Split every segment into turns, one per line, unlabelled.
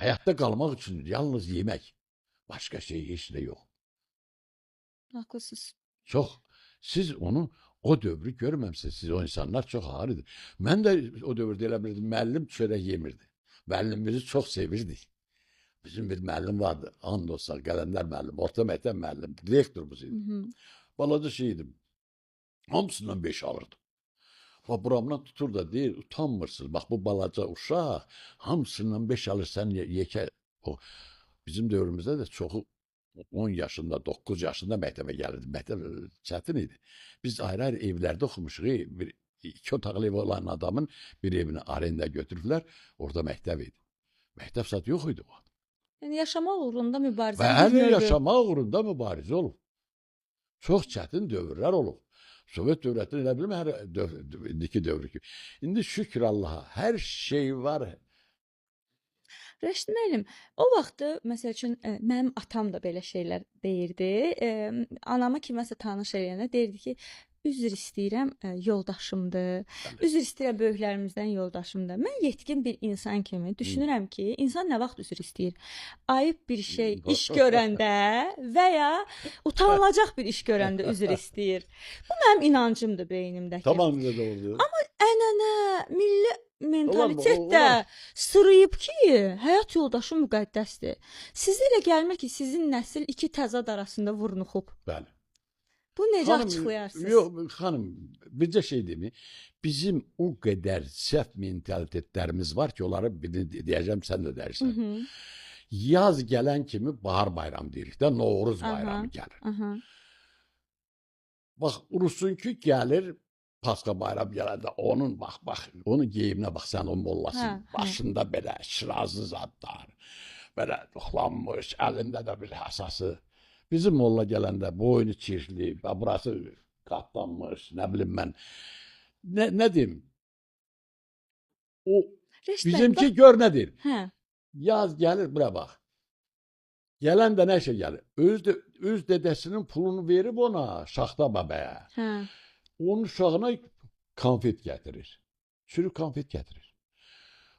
Hayatta qalmaq üçün yalnız yemək. Başqa şey heç nə yox.
Haqlısınız.
Çox. Siz onu o dövrü görməmsiniz. Siz o insanlar çox ağırdır. Mən də o dövrdə elə bilirdim. Müəllim çörək yemirdi. Müəllimimizi çox sevirdik. Bizim bir müəllim vardı. And olsa Qələndər müəllim. Orta məktəb müəllim. Direktorumuz idi. Balaca şeydim. Hamısından 5 alırdım. Və buramdan tutur da deyir, utanmırsınız. Bax bu balaca uşaq hamısından 5 alırsan yekə. O bizim dövrümüzdə də çoxu 10 yaşında, 9 yaşında məktəbə gəlirdi. Məktəb çətin idi. Biz ayrı-ayrı evlərdə oxumuşuq. Bir 2 otaqlı ev olan adamın bir evini arenda götürüblər. Orada məktəb idi. Məktəb saat yox idi o.
Yəni yaşamaq uğrunda mübarizə.
Bəli, yaşamaq uğrunda mübarizə olub. Çox çətin dövrlər olub. Sovet dövlətinin elə bilmə hər indiki dövrü kimi. İndi şükür Allaha hər şey var.
Rəşid müəllim, o vaxtı məsəl üçün mənim atam da belə şeylər deyirdi. Anamı kiməsə tanış eləyəndə deyirdi ki, üzr istəyirəm, yoldaşımdır. Üzr istəyirəm, böyüklərimizdən yoldaşımdır. Mən yetkin bir insan kimi düşünürəm ki, insan nə vaxt üzr istəyir? Ayıb bir şey iş görəndə və ya utanılacaq bir iş görəndə üzr istəyir. Bu mənim inancımdır beynimdəki.
Tamamilə doğrudur.
Amma ənənə, milli mentalitet də sırıyıb ki, həyat yoldaşı müqəddəsdir. Sizə elə gəlmir ki, sizin nəsil iki təzad arasında vurnuxub.
Bəli.
Bu necə açıqlayarsınız?
Yox, xanım, bircə şey deyim. Bizim o qədər səhv mentalitetlərimiz var ki, onları deyəcəm, sən də deyirsən. Yaz gələn kimi bahar bayramı deyirik də, Novruz bayramı gəlir. Bax, Rusunki gəlir, Pasxa bayramı gələndə onun, bax, onun geyiminə bax, sən o mollasın, başında belə şirazlı zadlar, belə doxlanmış, əlində də bir əsası. Bizim molla gələndə boynu çirkli, burası qatlanmış, nə bilim mən. Nə deyim? O, bizimki gör nə deyir? Yaz gəlir, bura bax. Gələn də nə şey gəlir? Öz dədəsinin pulunu verib ona, Şaxta babaya. Onun uşağına konfet gətirir. Çürük konfet gətirir.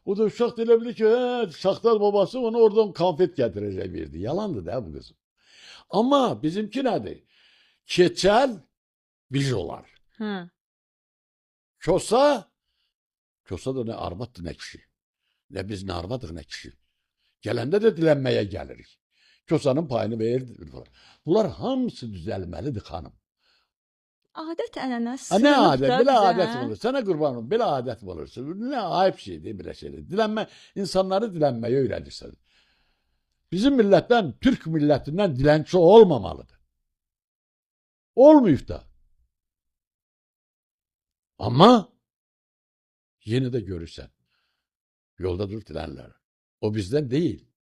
O da uşaq da elə bilir ki, Şaxta babası ona oradan konfet gətirəcək verdi. Yalandır da bu qızım. Amma bizimki nədir? Keçəl bir olar. Kosa da nə arvaddır, nə kişi. Nə biz nə arvadıq, nə kişi. Gələndə də dilənməyə gəlirik. Kosanın payını verir. Bunlar hamısı düzəlməlidir, xanım.
Adət ənənə
sınıfda. Nə adət? Belə adət olur. Sənə qurban olum, belə adət olursun. Nə ayıb şeydir, belə şeydir. Dilənmə, insanları dilənməyə öyrədirsən. Bizim millətdən, Türk millətindən dilənçi olmamalıdır. Olmayıb da. Amma yeni də görürsən. Yolda dur dilənlər. O bizdən deyil.